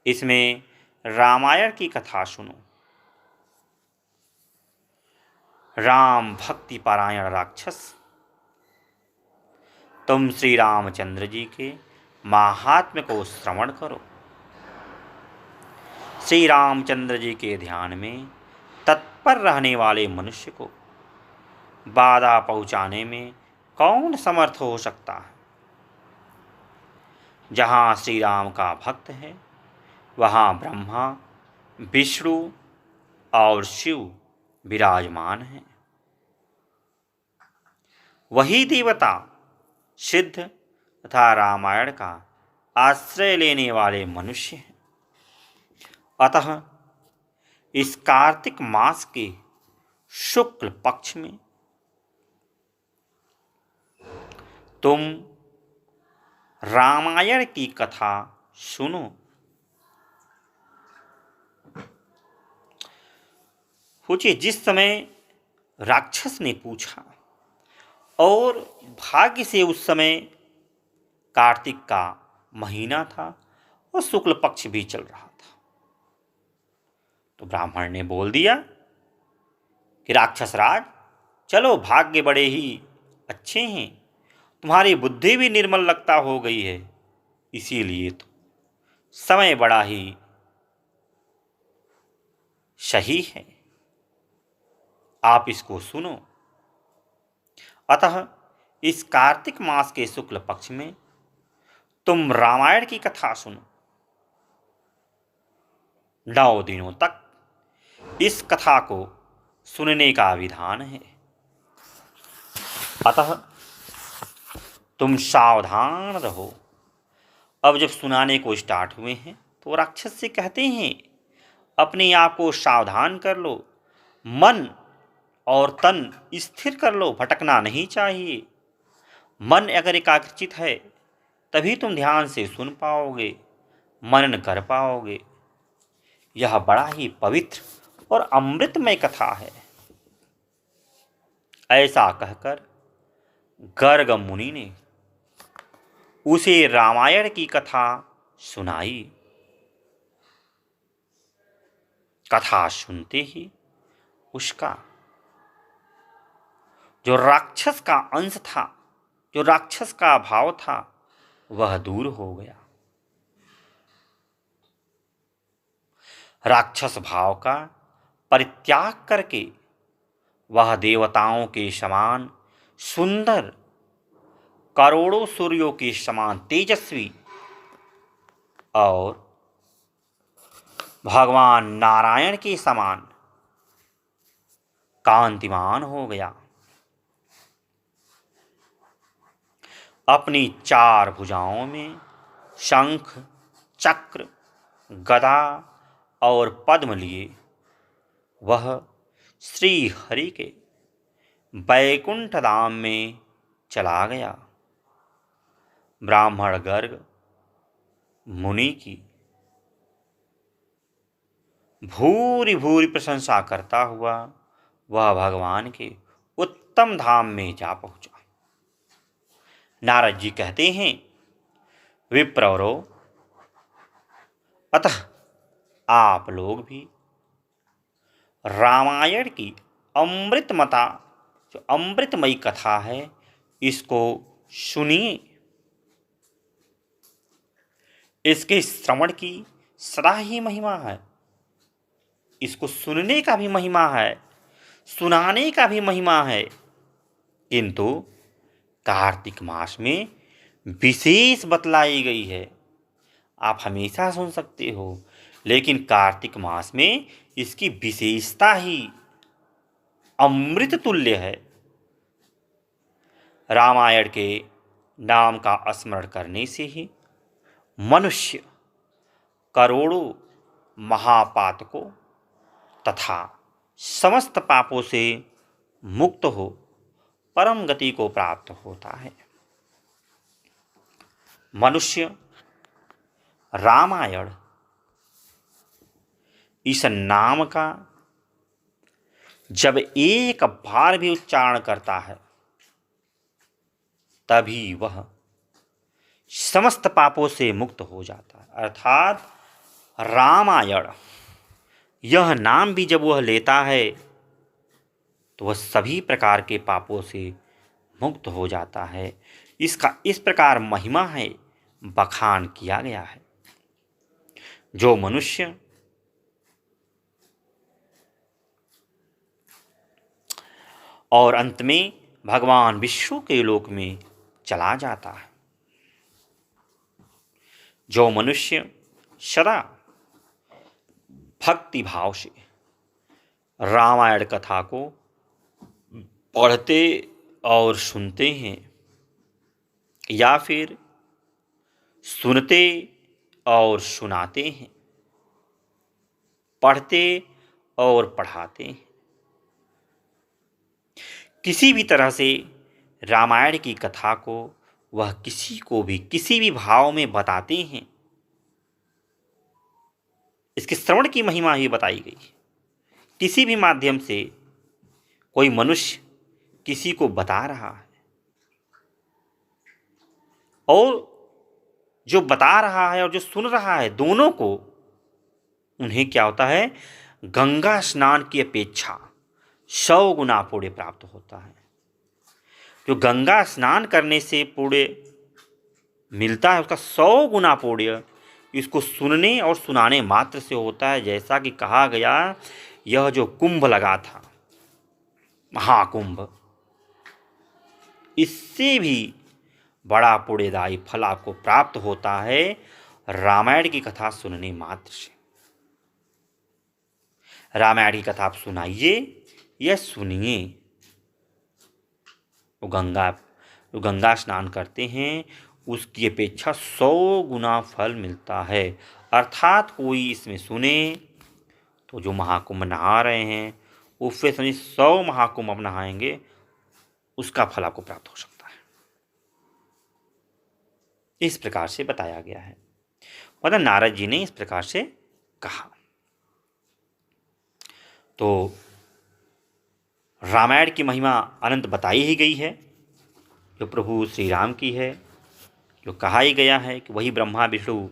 इसमें रामायण की कथा सुनो। राम भक्ति पारायण राक्षस, तुम श्री रामचंद्र जी के महात्म्य को श्रवण करो। श्री रामचंद्र जी के ध्यान में तत्पर रहने वाले मनुष्य को बाधा पहुंचाने में कौन समर्थ हो सकता है। जहाँ श्री राम का भक्त है वहाँ ब्रह्मा, विष्णु और शिव विराजमान हैं। वही देवता सिद्ध तथा रामायण का आश्रय लेने वाले मनुष्य हैं। अतः इस कार्तिक मास के शुक्ल पक्ष में तुम रामायण की कथा सुनो। सोचिए, जिस समय राक्षस ने पूछा और भाग्य से उस समय कार्तिक का महीना था और शुक्ल पक्ष भी चल रहा था, तो ब्राह्मण ने बोल दिया कि राक्षस राज, चलो, भाग्य बड़े ही अच्छे हैं, तुम्हारी बुद्धि भी निर्मल लगता हो गई है, इसीलिए तो समय बड़ा ही सही है, आप इसको सुनो। अतः इस कार्तिक मास के शुक्ल पक्ष में तुम रामायण की कथा सुनो। 9 दिनों तक इस कथा को सुनने का विधान है। अतः तुम सावधान रहो। अब जब सुनाने को स्टार्ट हुए हैं तो राक्षस से कहते हैं, अपने आप को सावधान कर लो, मन और तन स्थिर कर लो, भटकना नहीं चाहिए। मन अगर एकाग्रचित है तभी तुम ध्यान से सुन पाओगे, मनन कर पाओगे। यह बड़ा ही पवित्र और अमृतमय कथा है। ऐसा कहकर गर्ग मुनि ने उसे रामायण की कथा सुनाई। कथा सुनते ही उसका जो राक्षस का अंश था, जो राक्षस का भाव था, वह दूर हो गया। राक्षस भाव का परित्याग करके वह देवताओं के समान सुंदर, करोड़ों सूर्यों के समान तेजस्वी और भगवान नारायण के समान कांतिमान हो गया। अपनी 4 भुजाओं में शंख, चक्र, गदा और पद्म लिए वह श्री हरि के बैकुंठ धाम में चला गया। ब्राह्मण गर्ग मुनि की भूरी भूरी प्रशंसा करता हुआ वह भगवान के उत्तम धाम में जा पहुंचा। नारद जी कहते हैं, विप्रवरो, अतः आप लोग भी रामायण की अमृतमता, जो अमृतमयी कथा है, इसको सुनिए। इसके श्रवण की सदा ही महिमा है। इसको सुनने का भी महिमा है, सुनाने का भी महिमा है। किंतु कार्तिक मास में विशेष बतलाई गई है। आप हमेशा सुन सकते हो, लेकिन कार्तिक मास में इसकी विशेषता ही अमृत तुल्य है। रामायण के नाम का स्मरण करने से ही मनुष्य करोड़ों महापातकों तथा समस्त पापों से मुक्त हो परम गति को प्राप्त होता है। मनुष्य रामायण इस नाम का जब एक बार भी उच्चारण करता है, तभी वह समस्त पापों से मुक्त हो जाता है। अर्थात रामायण यह नाम भी जब वह लेता है तो वह सभी प्रकार के पापों से मुक्त हो जाता है। इसका इस प्रकार महिमा है, बखान किया गया है। जो मनुष्य और अंत में भगवान विष्णु के लोक में चला जाता है, जो मनुष्य सदा भक्ति भाव से रामायण कथा को पढ़ते और सुनते हैं या फिर सुनते और सुनाते हैं, पढ़ते और पढ़ाते हैं, किसी भी तरह से रामायण की कथा को वह किसी को भी किसी भी भाव में बताते हैं, इसके श्रवण की महिमा ही बताई गई। किसी भी माध्यम से कोई मनुष्य किसी को बता रहा है और जो बता रहा है और जो सुन रहा है, दोनों को उन्हें क्या होता है, गंगा स्नान की अपेक्षा 100 गुना पुण्य प्राप्त होता है। जो गंगा स्नान करने से पुण्य मिलता है, उसका 100 गुना पुण्य इसको सुनने और सुनाने मात्र से होता है। जैसा कि कहा गया, यह जो कुंभ लगा था, महाकुंभ, इससे भी बड़ा पुण्यदायी फल आपको प्राप्त होता है रामायण की कथा सुनने मात्र से। रामायण की कथा आप सुनाइए या सुनिए। वो गंगा स्नान करते हैं, उसकी अपेक्षा 100 गुना फल मिलता है। अर्थात कोई इसमें सुने तो जो महाकुंभ नहा रहे हैं उपवे समझिए 100 महाकुंभ आप नहाएंगे, उसका फल आपको प्राप्त हो सकता है। इस प्रकार से बताया गया है। मतलब नारद जी ने इस प्रकार से कहा। तो रामायण की महिमा अनंत बताई ही गई है, जो प्रभु श्री राम की है, जो कहा ही गया है कि वही ब्रह्मा विष्णु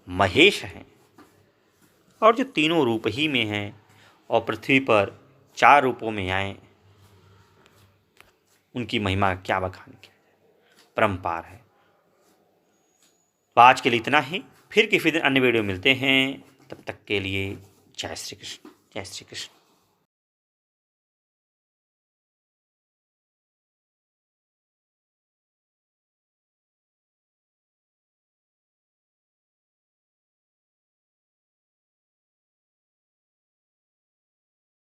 महेश हैं, और जो तीनों रूप ही में हैं और पृथ्वी पर 4 रूपों में आए, उनकी महिमा क्या बखान किया जाए, परम्पार है। तो आज के लिए इतना ही, फिर किसी दिन अन्य वीडियो मिलते हैं। तब तक के लिए जय श्री कृष्ण, जय श्री कृष्ण।